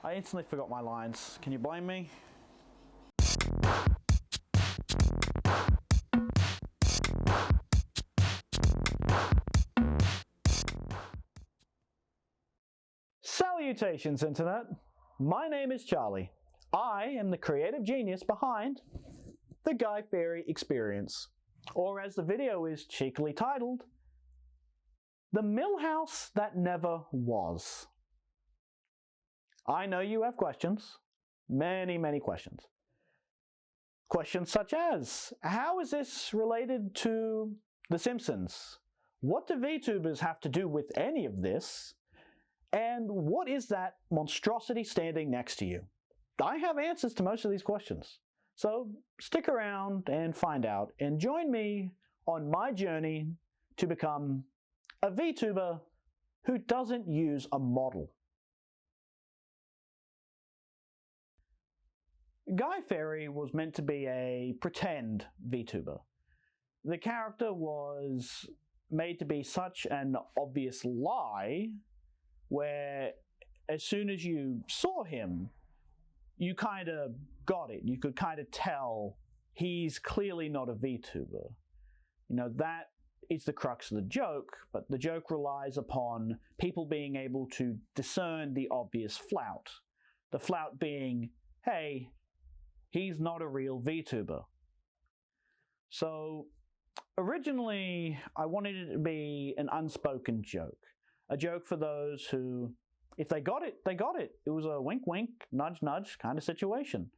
I instantly forgot my lines. Can you blame me? Salutations, Internet! My name is Charlie. I am the creative genius behind the Guy Fieri Experience, or as the video is cheekily titled, The Milhouse That Never Was. I know you have questions. Many questions. Questions such as, how is this related to The Simpsons? What do VTubers have to do with any of this? And what is that monstrosity standing next to you? I have answers to most of these questions. So stick around and find out, and join me on my journey to become a VTuber who doesn't use a model. Guy Fieri was meant to be a pretend VTuber. The character was made to be such an obvious lie where as soon as you saw him, you kind of got it. You could kind of tell he's clearly not a VTuber. You know, that is the crux of the joke, but the joke relies upon people being able to discern the obvious flout. The flout being, hey, he's not a real VTuber. So originally, I wanted it to be an unspoken joke. A joke for those who, if they got it, they got it. It was a wink wink, nudge nudge kind of situation.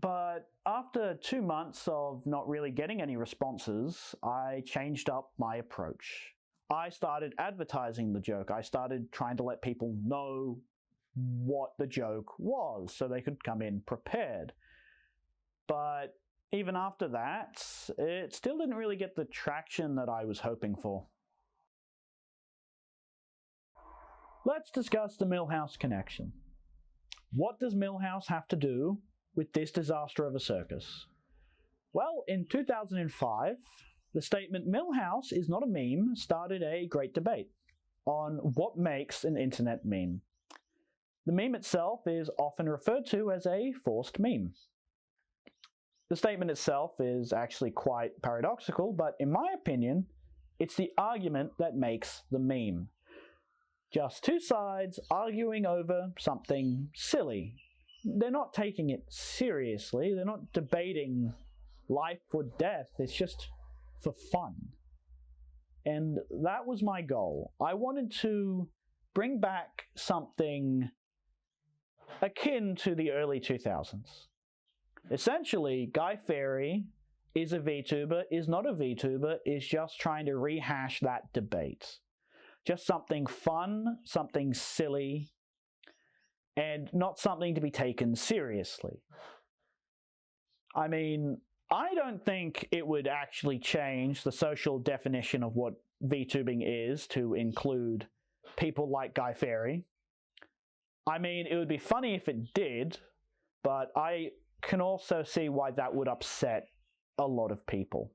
But after 2 months of not really getting any responses, I changed up my approach. I started advertising the joke. I started trying to let people know what the joke was so they could come in prepared. But even after that, it still didn't really get the traction that I was hoping for. Let's discuss the Milhouse connection. What does Milhouse have to do with this disaster of a circus? Well, in 2005, the statement "Milhouse is not a meme" started a great debate on what makes an internet meme. The meme itself is often referred to as a forced meme. The statement itself is actually quite paradoxical, but in my opinion, it's the argument that makes the meme. Just two sides arguing over something silly. They're not taking it seriously. They're not debating life or death. It's just for fun. And that was my goal. I wanted to bring back something akin to the early 2000s. Essentially, Guy Fieri is a VTuber, is not a VTuber, is just trying to rehash that debate. Just something fun, something silly, and not something to be taken seriously. I mean, I don't think it would actually change the social definition of what VTubing is to include people like Guy Fieri. I mean, it would be funny if it did, but I can also see why that would upset a lot of people.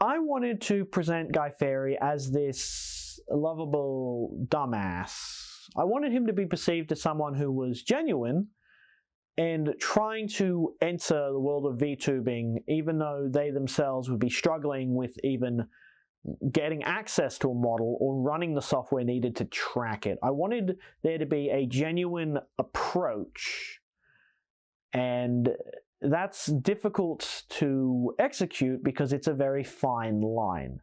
I wanted to present Guy Fieri as this lovable dumbass. I wanted him to be perceived as someone who was genuine and trying to enter the world of VTubing, even though they themselves would be struggling with even getting access to a model or running the software needed to track it. I wanted there to be a genuine approach, and that's difficult to execute because it's a very fine line.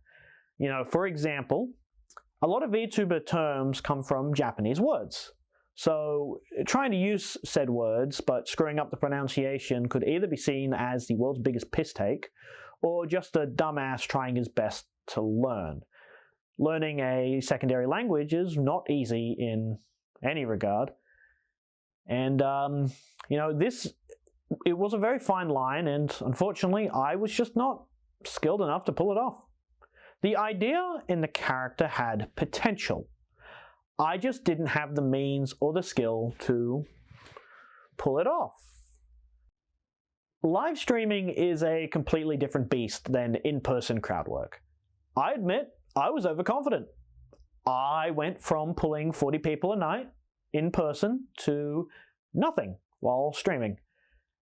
You know, for example, a lot of VTuber terms come from Japanese words. So trying to use said words but screwing up the pronunciation could either be seen as the world's biggest piss take or just a dumbass trying his best to learn. Learning a secondary language is not easy in any regard. And, you know, it was a very fine line, and unfortunately, I was just not skilled enough to pull it off. The idea in the character had potential. I just didn't have the means or the skill to pull it off. Live streaming is a completely different beast than in-person crowd work. I admit, I was overconfident. I went from pulling 40 people a night in person to nothing while streaming.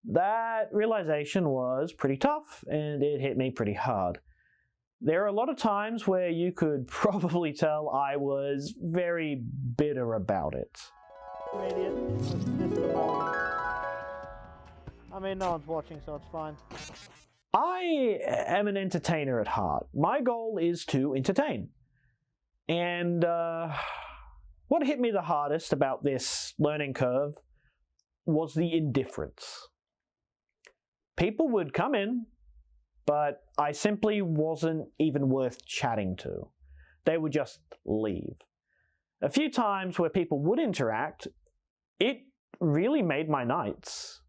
That realization was pretty tough, and it hit me pretty hard. There are a lot of times where you could probably tell I was very bitter about it. I mean, no one's watching, so it's fine. I am an entertainer at heart. My goal is to entertain. And what hit me the hardest about this learning curve was the indifference. People would come in, but I simply wasn't even worth chatting to. They would just leave. A few times where people would interact, it really made my nights.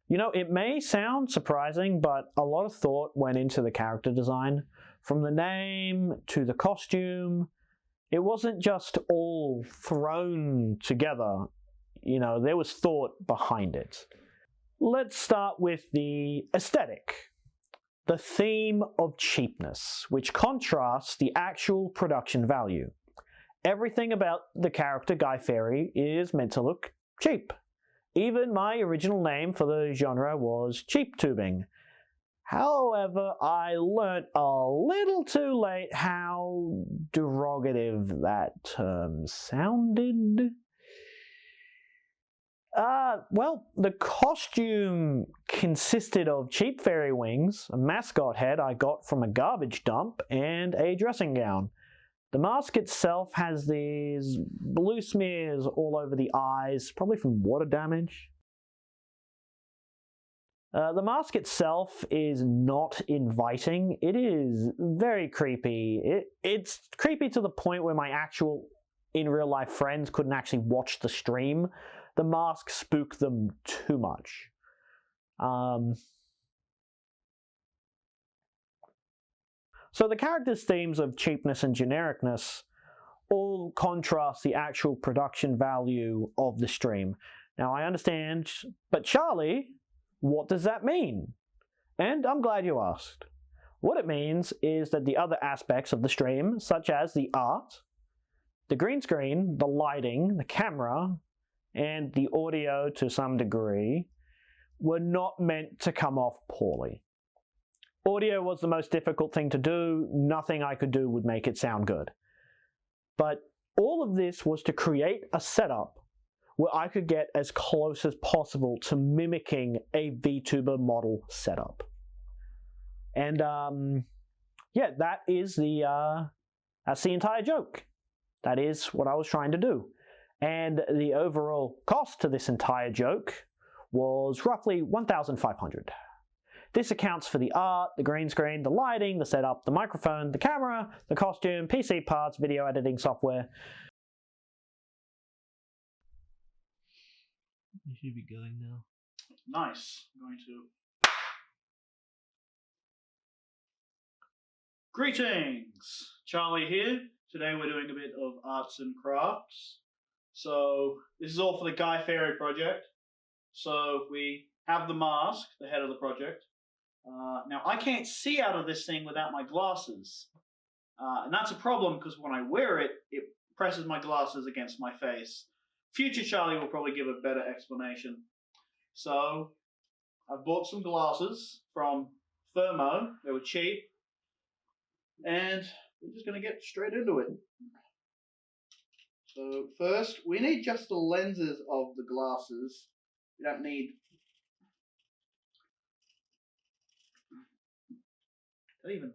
You know, it may sound surprising, but a lot of thought went into the character design. From the name to the costume, it wasn't just all thrown together. You know, there was thought behind it. Let's start with the aesthetic. The theme of cheapness, which contrasts the actual production value. Everything about the character Guy Fawkes is meant to look cheap. Even my original name for the genre was cheap tubing. However, I learnt a little too late how derogative that term sounded. Well, the costume consisted of cheap fairy wings, a mascot head I got from a garbage dump, and a dressing gown. The mask itself has these blue smears all over the eyes, probably from water damage. The mask itself is not inviting. It is very creepy. It's creepy to the point where my actual, in real life friends couldn't actually watch the stream. The mask spooked them too much. So the characters' themes of cheapness and genericness all contrast the actual production value of the stream. Now I understand, but Charlie, what does that mean? And I'm glad you asked. What it means is that the other aspects of the stream, such as the art, the green screen, the lighting, the camera, and the audio to some degree, were not meant to come off poorly. Audio was the most difficult thing to do. Nothing I could do would make it sound good. But all of this was to create a setup where I could get as close as possible to mimicking a Vtuber model setup. And yeah, that's the entire joke. That is what I was trying to do. And the overall cost to this entire joke was roughly $1,500. This accounts for the art, the green screen, the lighting, the setup, the microphone, the camera, the costume, PC parts, video editing software. You should be going now. Nice. I'm going to... Greetings! Charlie here. Today we're doing a bit of arts and crafts. So this is all for the Guy Fawkes project. So we have the mask, the head of the project. Now I can't see out of this thing without my glasses. And that's a problem because when I wear it, it presses my glasses against my face. Future Charlie will probably give a better explanation. So I bought some glasses from Thermo. They were cheap. And we're just going to get straight into it. So first, we need just the lenses of the glasses. We don't need... even...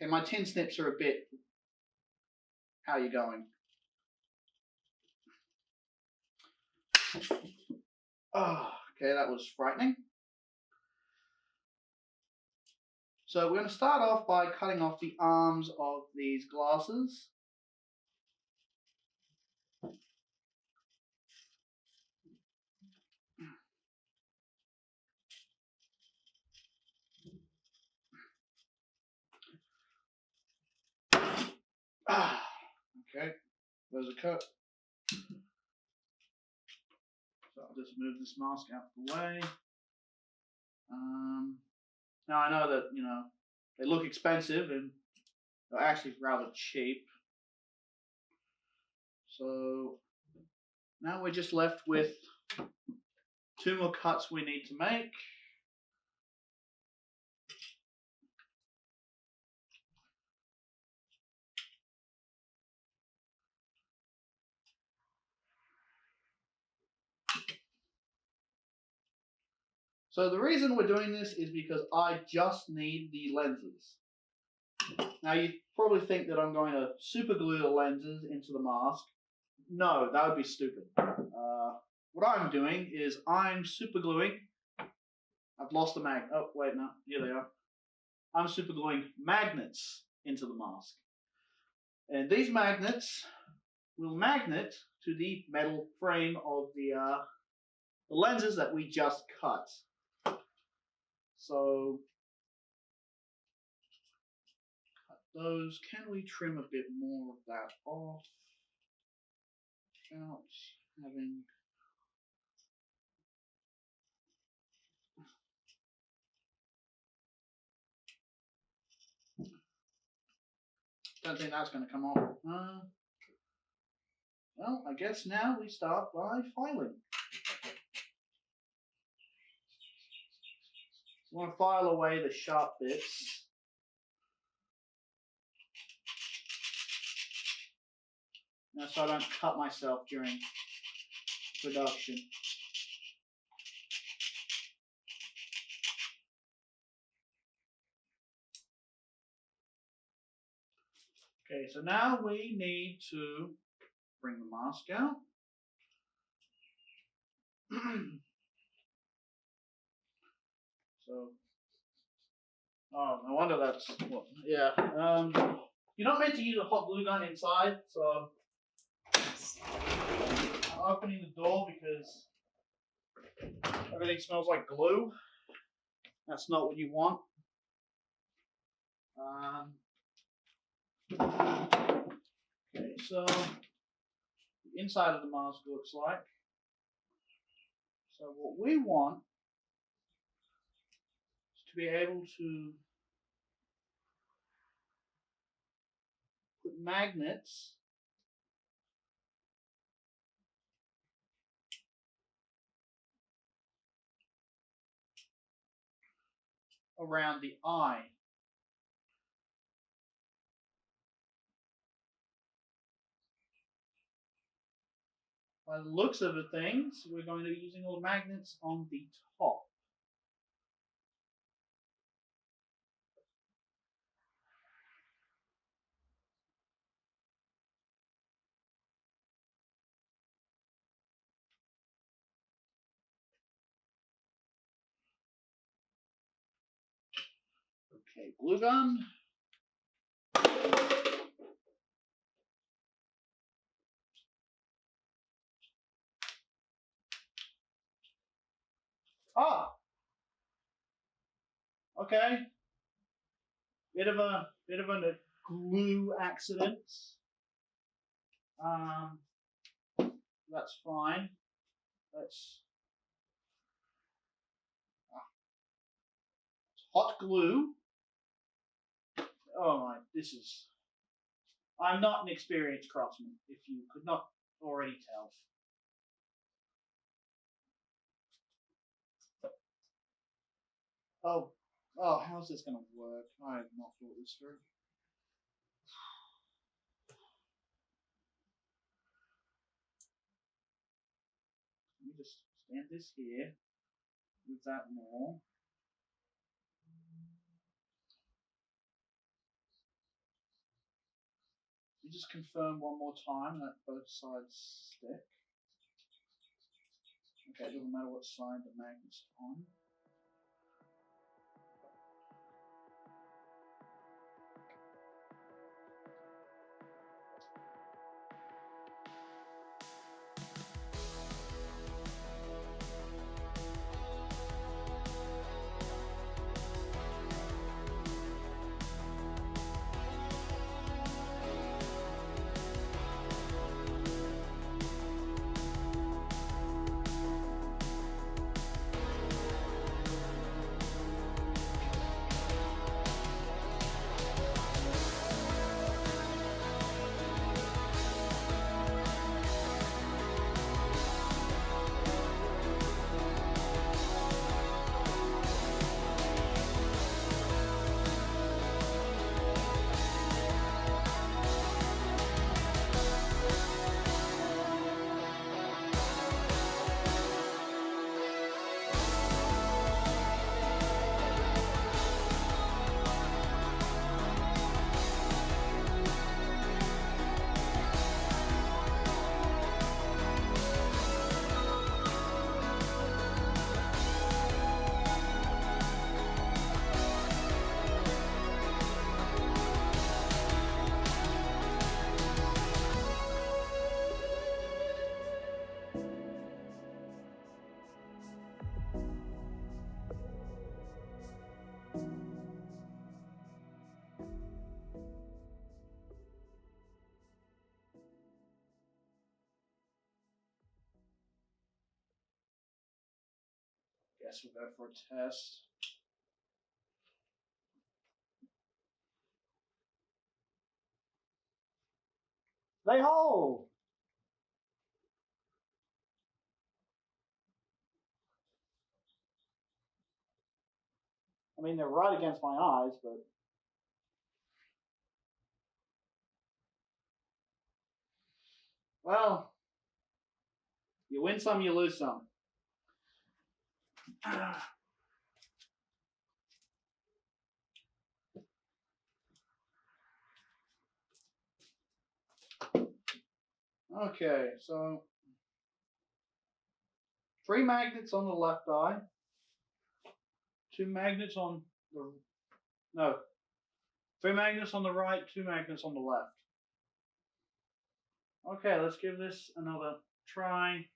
Okay, my tin snips are a bit... How are you going? Oh, okay, that was frightening. So we're going to start off by cutting off the arms of these glasses. Okay, there's a cut. So I'll just move this mask out of the way. Now I know that, you know, they look expensive and They're actually rather cheap. So now we're just left with 2 more cuts we need to make. So the reason we're doing this is because I just need the lenses. Now you probably think that I'm going to super glue the lenses into the mask. No, that would be stupid. What I'm doing is I'm super gluing. I've lost the mag. Oh wait, no, here they are. I'm super gluing magnets into the mask, and these magnets will magnet to the metal frame of the lenses that we just cut. So cut those. Can we trim a bit more of that off without having? Don't think that's going to come off. Well, I guess now we start by filing. I want to file away the sharp bits. Now, so I don't cut myself during production. Okay, so now we need to bring the mask out. So, oh, no wonder that's what. Yeah. You're not meant to use a hot glue gun inside, so I'm opening the door because everything smells like glue. That's not what you want. Okay, so the inside of the mask looks like. So what we want is to be able to put magnets around the eye. By the looks of the things, we're going to be using all the magnets on the top. Okay, glue gun. Ah. Okay. Bit of a glue accident. That's fine. Let's hot glue. Oh my, this is. I'm not an experienced craftsman, if you could not already tell. Oh, how's this going to work? I have not thought this through. Let me just stand this here with that more. Let me just confirm one more time that both sides stick. Okay, it doesn't matter what side the magnet's on. guess we'll go for a test. They hold! I mean, they're right against my eyes, but... Well, you win some, you lose some. Okay, so 3 magnets on the left eye, 2 magnets on the no, 3 magnets on the right, 2 magnets on the left. Okay, let's give this another try.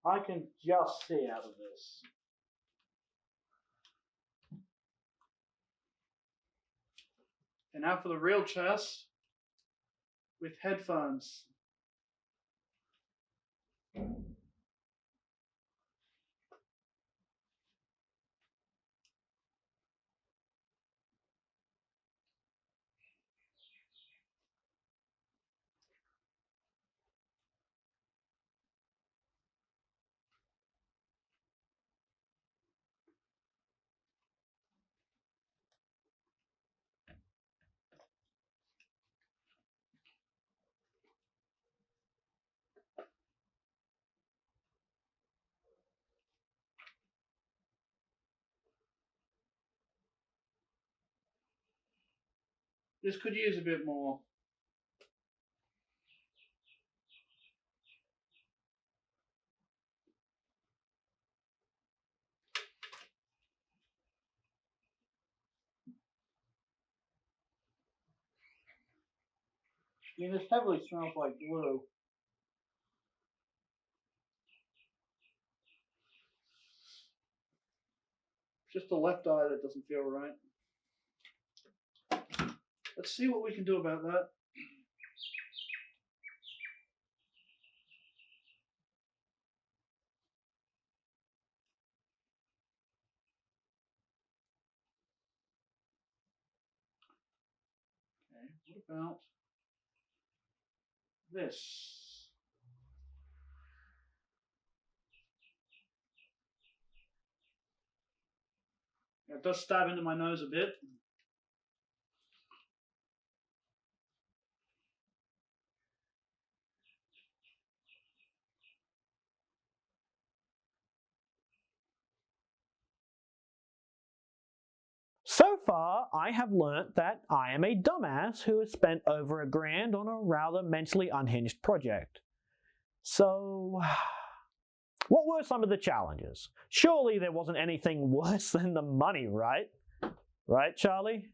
I can just see out of this. And now for the real chess with headphones. This could use a bit more. I mean, this heavily smells like glue. Just the left eye that doesn't feel right. Let's see what we can do about that. Okay, what about this? It does stab into my nose a bit. So far, I have learnt that I am a dumbass who has spent over $1,000 on a rather mentally unhinged project. So, what were some of the challenges? Surely there wasn't anything worse than the money, right? Right, Charlie?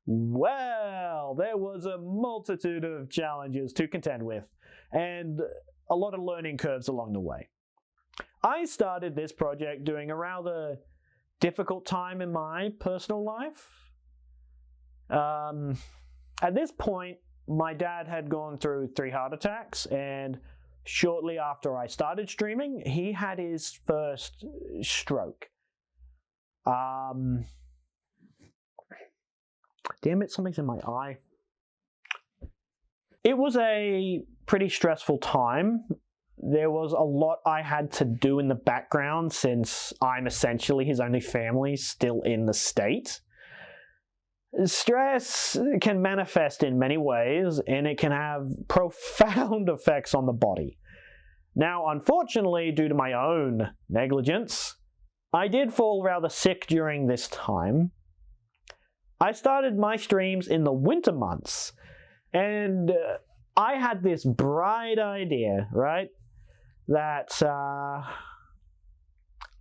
Well, there was a multitude of challenges to contend with, and a lot of learning curves along the way. I started this project during a rather difficult time in my personal life. At this point, my dad had gone through 3 heart attacks, and shortly after I started streaming, he had his first stroke. Damn it, something's in my eye. It was a pretty stressful time. There was a lot I had to do in the background since I'm essentially his only family still in the state. Stress can manifest in many ways, and it can have profound effects on the body. Now, unfortunately, due to my own negligence, I did fall rather sick during this time. I started my streams in the winter months, and I had this bright idea, right, that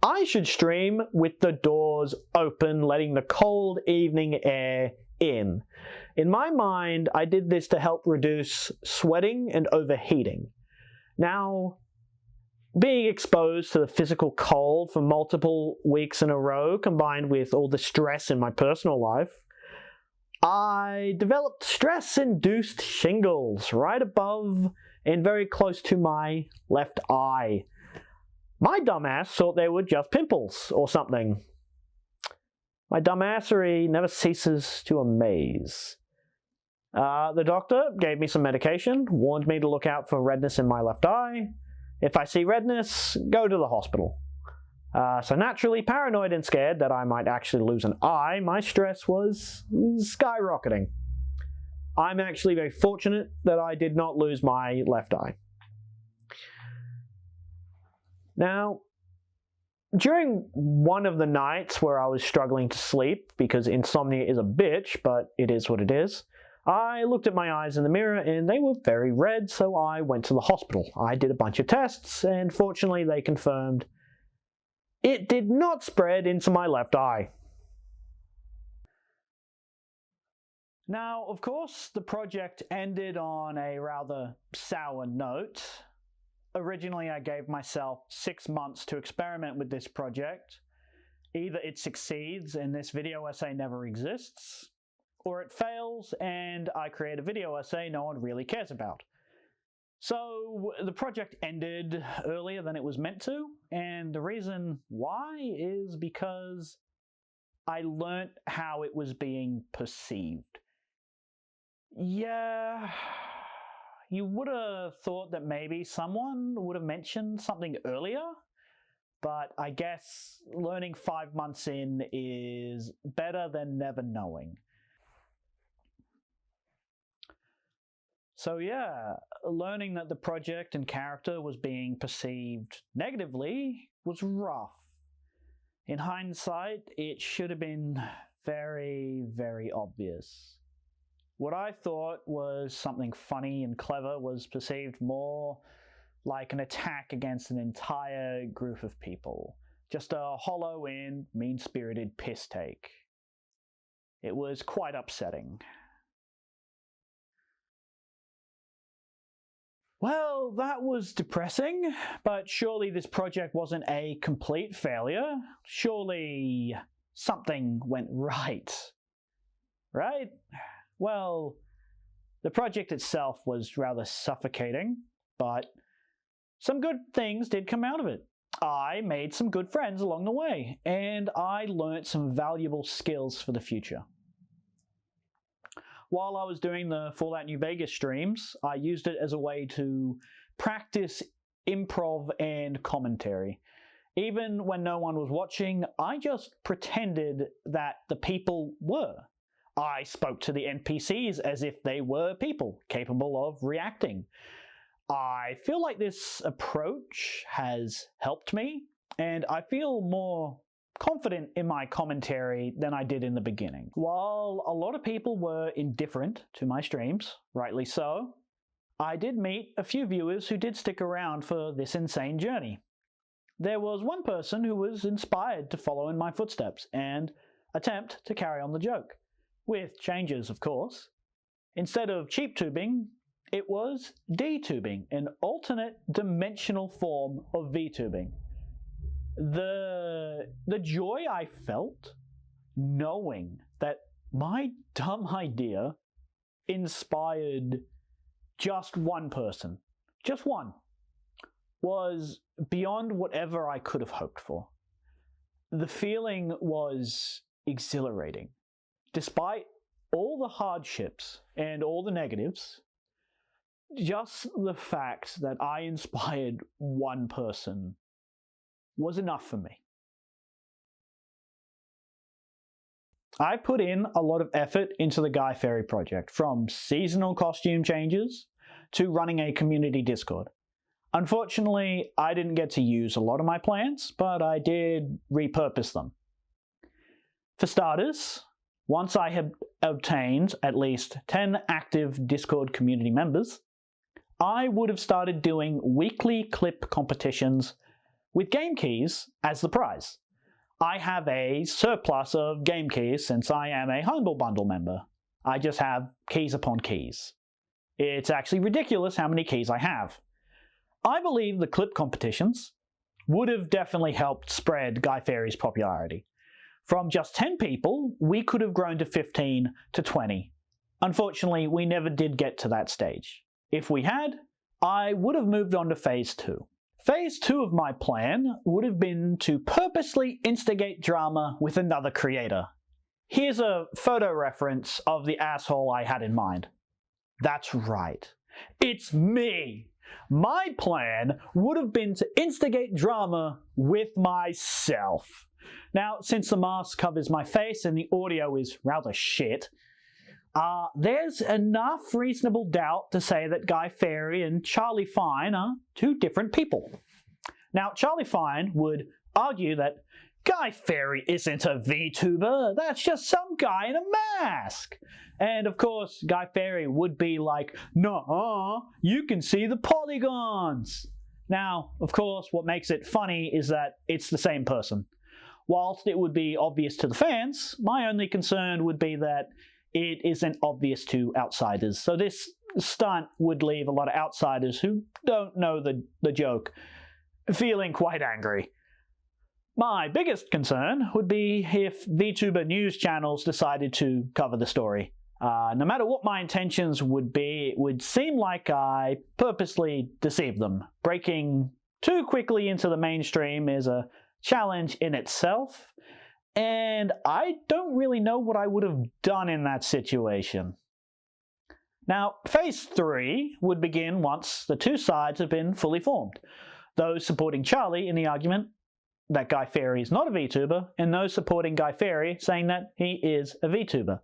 I should stream with the doors open, letting the cold evening air in. In my mind, I did this to help reduce sweating and overheating. Now, being exposed to the physical cold for multiple weeks in a row, combined with all the stress in my personal life, I developed stress-induced shingles right above and very close to my left eye. My dumbass thought they were just pimples or something. My dumbassery never ceases to amaze. The doctor gave me some medication, warned me to look out for redness in my left eye. If I see redness, go to the hospital. So naturally, paranoid and scared that I might actually lose an eye, my stress was skyrocketing. I'm actually very fortunate that I did not lose my left eye. Now, during one of the nights where I was struggling to sleep, because insomnia is a bitch, but it is what it is, I looked at my eyes in the mirror and they were very red, so I went to the hospital. I did a bunch of tests, and fortunately they confirmed it did not spread into my left eye. Now, of course, the project ended on a rather sour note. Originally, I gave myself 6 months to experiment with this project. Either it succeeds and this video essay never exists, or it fails and I create a video essay no one really cares about. So the project ended earlier than it was meant to, and the reason why is because I learnt how it was being perceived. Yeah, you would have thought that maybe someone would have mentioned something earlier, but I guess learning 5 months in is better than never knowing. So yeah, learning that the project and character was being perceived negatively was rough. In hindsight, it should have been very, very obvious. What I thought was something funny and clever was perceived more like an attack against an entire group of people. Just a hollow and mean-spirited piss take. It was quite upsetting. Well, that was depressing, but surely this project wasn't a complete failure. Surely something went right. Right? Well, the project itself was rather suffocating, but some good things did come out of it. I made some good friends along the way, and I learnt some valuable skills for the future. While I was doing the Fallout New Vegas streams, I used it as a way to practice improv and commentary. Even when no one was watching, I just pretended that the people were. I spoke to the NPCs as if they were people, capable of reacting. I feel like this approach has helped me, and I feel more confident in my commentary than I did in the beginning. While a lot of people were indifferent to my streams, rightly so, I did meet a few viewers who did stick around for this insane journey. There was one person who was inspired to follow in my footsteps and attempt to carry on the joke. With changes, of course. Instead of cheap tubing, it was D-tubing, an alternate dimensional form of VTubing. The joy I felt knowing that my dumb idea inspired just one person, just one, was beyond whatever I could have hoped for. The feeling was exhilarating. Despite all the hardships and all the negatives, just the fact that I inspired one person was enough for me. I put in a lot of effort into the Guy Fawkes project, from seasonal costume changes to running a community Discord. Unfortunately, I didn't get to use a lot of my plans, but I did repurpose them. For starters, once I had obtained at least 10 active Discord community members, I would have started doing weekly clip competitions with game keys as the prize. I have a surplus of game keys since I am a Humble Bundle member. I just have keys upon keys. It's actually ridiculous how many keys I have. I believe the clip competitions would have definitely helped spread Guy Fawkes' popularity. From just 10 people, we could have grown to 15 to 20. Unfortunately, we never did get to that stage. If we had, I would have moved on to Phase 2. Phase 2 of my plan would have been to purposely instigate drama with another creator. Here's a photo reference of the asshole I had in mind. That's right. It's me! My plan would have been to instigate drama with myself. Now, since the mask covers my face and the audio is rather shit, there's enough reasonable doubt to say that Guy Fieri and Charlie Fine are two different people. Now, Charlie Fine would argue that Guy Fieri isn't a VTuber, that's just some guy in a mask. And of course, Guy Fieri would be like, "Nuh-uh, you can see the polygons." Now, of course, what makes it funny is that it's the same person. Whilst it would be obvious to the fans, my only concern would be that it isn't obvious to outsiders. So this stunt would leave a lot of outsiders who don't know the joke feeling quite angry. My biggest concern would be if VTuber news channels decided to cover the story. No matter what my intentions would be, it would seem like I purposely deceived them. Breaking too quickly into the mainstream is a challenge in itself, and I don't really know what I would have done in that situation. Now, Phase 3 would begin once the two sides have been fully formed. Those supporting Charlie in the argument that Guy Fieri is not a VTuber, and those supporting Guy Fieri saying that he is a VTuber.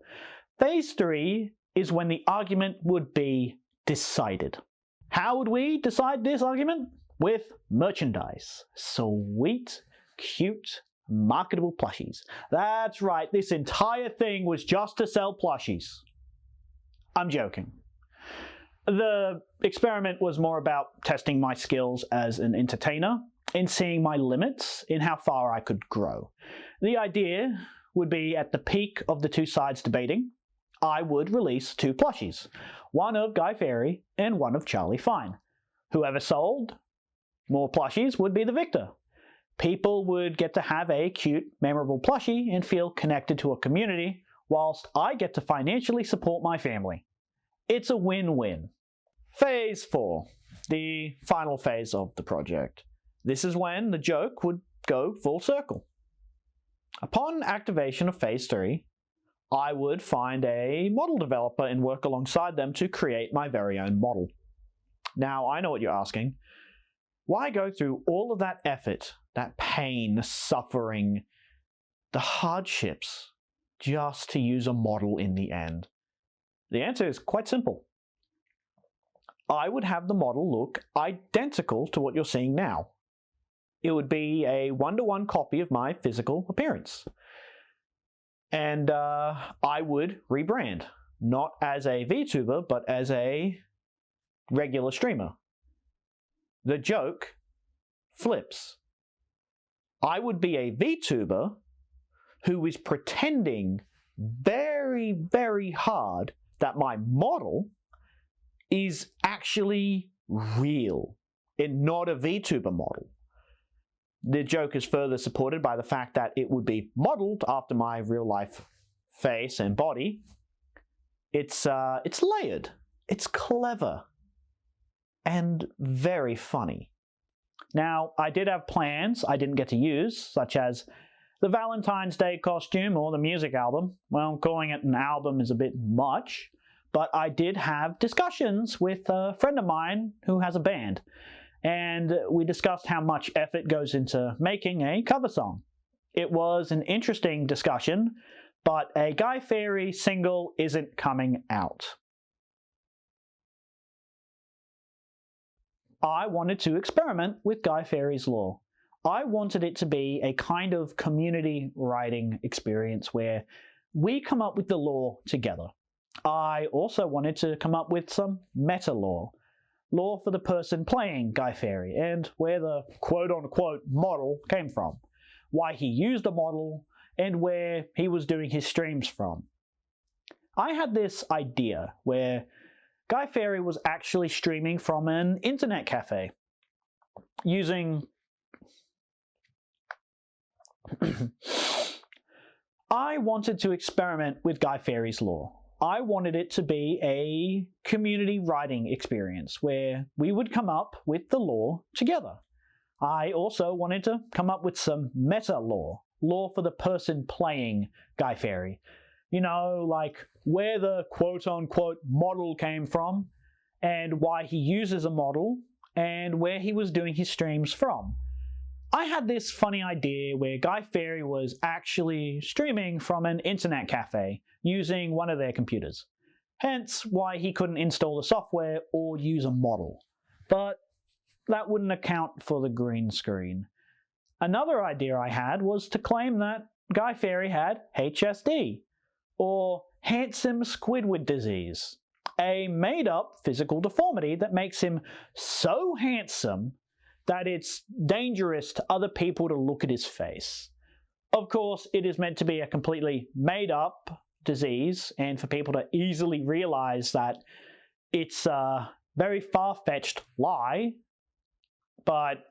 Phase 3 is when the argument would be decided. How would we decide this argument? With merchandise. Sweet, cute, marketable plushies. That's right, this entire thing was just to sell plushies. I'm joking. The experiment was more about testing my skills as an entertainer and seeing my limits in how far I could grow. The idea would be at the peak of the two sides debating, I would release two plushies, one of Guy Fieri and one of Charlie Fine. Whoever sold more plushies would be the victor. People would get to have a cute, memorable plushie and feel connected to a community, whilst I get to financially support my family. It's a win-win. Phase 4, the final phase of the project. This is when the joke would go full circle. Upon activation of Phase 3, I would find a model developer and work alongside them to create my very own model. Now, I know what you're asking. Why go through all of that effort, that pain, the suffering, the hardships, just to use a model in the end? The answer is quite simple. I would have the model look identical to what you're seeing now. It would be a one-to-one copy of my physical appearance. And I would rebrand, not as a VTuber, but as a regular streamer. The joke flips. I would be a VTuber who is pretending very, very hard that my model is actually real and not a VTuber model. The joke is further supported by the fact that it would be modeled after my real-life face and body. It's layered, it's clever, and very funny. Now, I did have plans I didn't get to use, such as the Valentine's Day costume or the music album. Well, calling it an album is a bit much, but I did have discussions with a friend of mine who has a band, and we discussed how much effort goes into making a cover song. It was an interesting discussion, but a Guy Fieri single isn't coming out. I wanted to experiment with Guy Fieri's lore. I wanted it to be a kind of community writing experience where we come up with the lore together. I also wanted to come up with some meta lore for the person playing Guy Fieri, and where the quote-unquote model came from, why he used the model, and where he was doing his streams from. I had this idea where Guy Fieri was actually streaming from an internet cafe, using I wanted to experiment with Guy Fawkes' law. I wanted it to be a community writing experience where we would come up with the law together. I also wanted to come up with some meta law for the person playing Guy Fawkes. You know, like where the quote-unquote model came from and why he uses a model and where he was doing his streams from. I had this funny idea where Guy Fawkes was actually streaming from an internet cafe using one of their computers. Hence why he couldn't install the software or use a model. But that wouldn't account for the green screen. Another idea I had was to claim that Guy Fawkes had HSD, or handsome Squidward disease, a made-up physical deformity that makes him so handsome that it's dangerous to other people to look at his face. Of course, it is meant to be a completely made-up disease, and for people to easily realize that it's a very far-fetched lie, but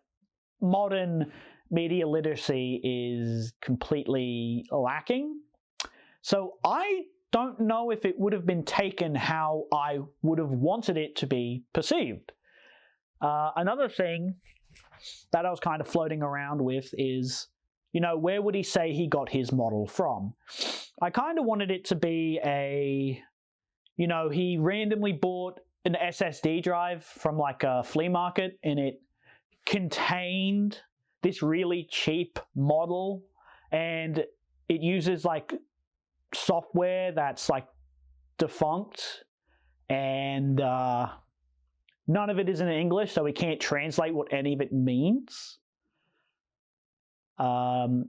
modern media literacy is completely lacking. So I don't know if it would have been taken how I would have wanted it to be perceived. Another thing that I was kind of floating around with is, you know, where would he say he got his model from? I kind of wanted it to be a, you know, he randomly bought an SSD drive from like a flea market and it contained this really cheap model, and it uses like software that's like defunct, and none of it is in English, so we can't translate what any of it means. And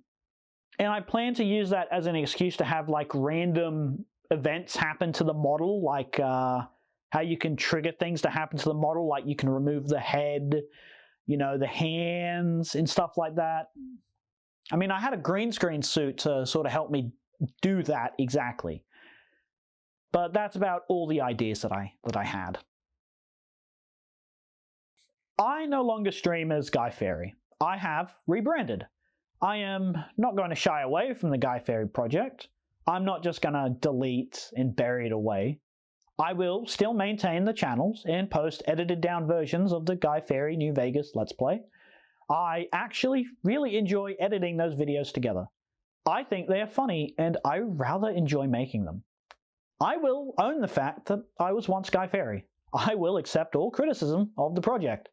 I plan to use that as an excuse to have like random events happen to the model, like how you can trigger things to happen to the model, like you can remove the head, you know, the hands and stuff like that. I mean, I had a green screen suit to sort of help me do that exactly. But that's about all the ideas that I had. I no longer stream as Guy Fawkes. I have rebranded. I am not going to shy away from the Guy Fawkes project. I'm not just going to delete and bury it away. I will still maintain the channels and post edited down versions of the Guy Fawkes New Vegas Let's Play. I actually really enjoy editing those videos together. I think they are funny and I rather enjoy making them. I will own the fact that I was once Guy Fawkes. I will accept all criticism of the project.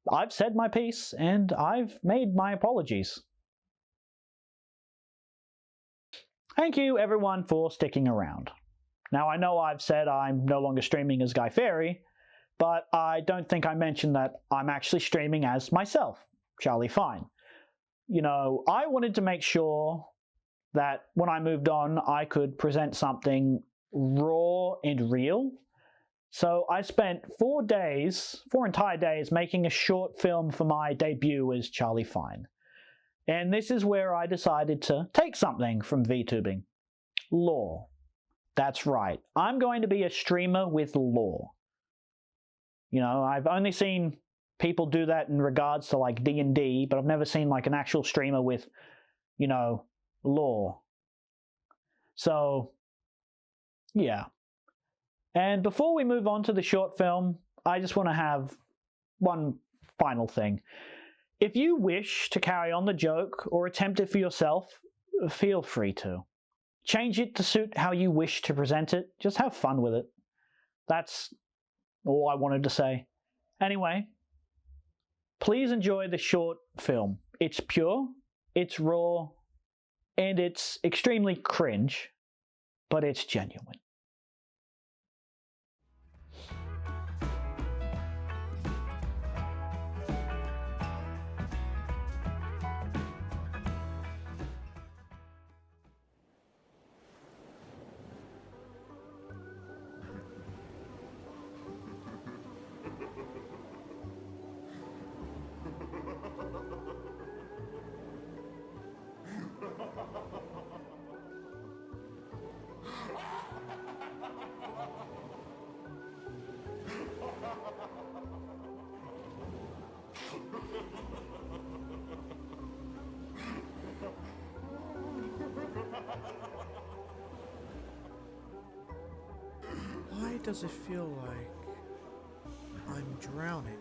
I've said my piece and I've made my apologies. Thank you everyone for sticking around. Now I know I've said I'm no longer streaming as Guy Fawkes, but I don't think I mentioned that I'm actually streaming as myself, Charlie Fine. You know, I wanted to make sure that when I moved on, I could present something raw and real. So I spent 4 entire days, making a short film for my debut as Charlie Fine. And this is where I decided to take something from VTubing. Lore. That's right. I'm going to be a streamer with lore. You know, I've only seen people do that in regards to like D&D, but I've never seen like an actual streamer with, you know, lore. So, yeah. And before we move on to the short film, I just want to have one final thing. If you wish to carry on the joke or attempt it for yourself, feel free to. Change it to suit how you wish to present it. Just have fun with it. That's all I wanted to say. Anyway, please enjoy the short film. It's pure, it's raw, and it's extremely cringe, but it's genuine. does it feel like I'm drowning?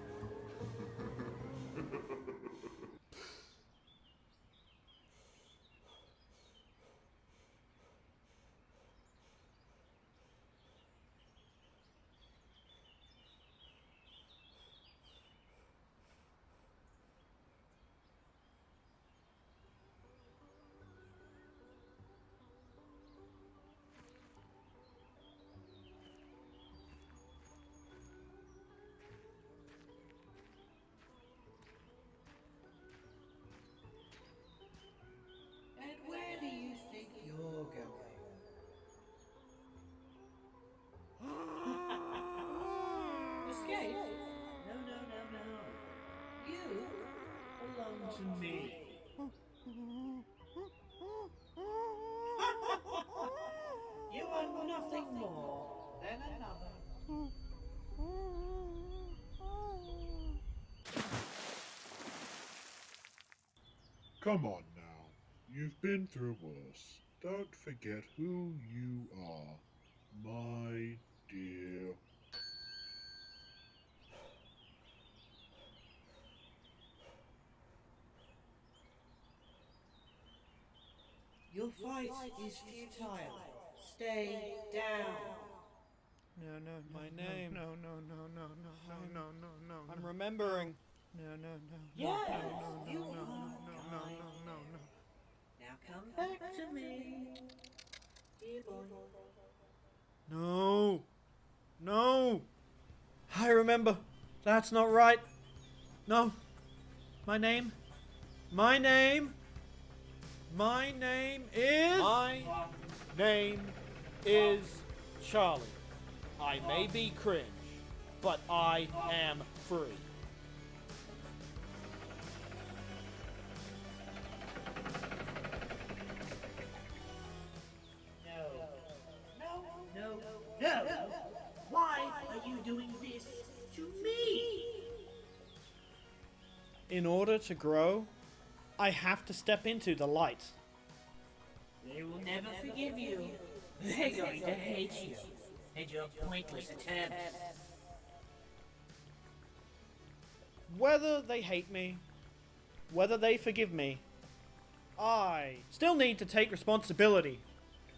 And where do you think you're going? Escape? No, no, no, no. You belong to me. You are nothing more than another. Come on now. You've been through worse. Don't forget who you are, my dear. Your fight is futile. Stay down. No, no, My name. No, no, no, no, no, no, no, no, no. I'm remembering. No, no, no. Yes, no, you no, are no, no, kind. no, no. Now come back to me, dear boy. No. No. I remember. That's not right. No. My name. My name. My name is. My name is Charlie. I may be cringe, but I am free. No. Why are you doing this to me? In order to grow, I have to step into the light. They will never forgive you. They're going to hate you and your pointless attempts. Whether they hate me, whether they forgive me, I still need to take responsibility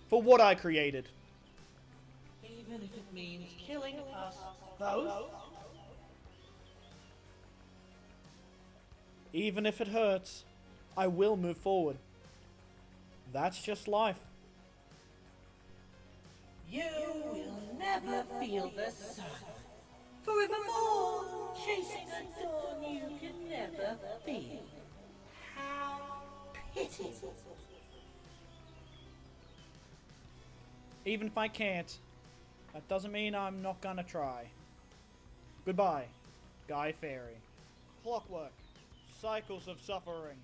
for what I created. Even if it means killing us both. Even if it hurts, I will move forward. That's just life. You will never feel the sun. Forevermore, chasing a dawn you can never feel. How pitiful. Even if I can't, that doesn't mean I'm not gonna try. Goodbye, Guy Fairy. Clockwork, cycles of suffering.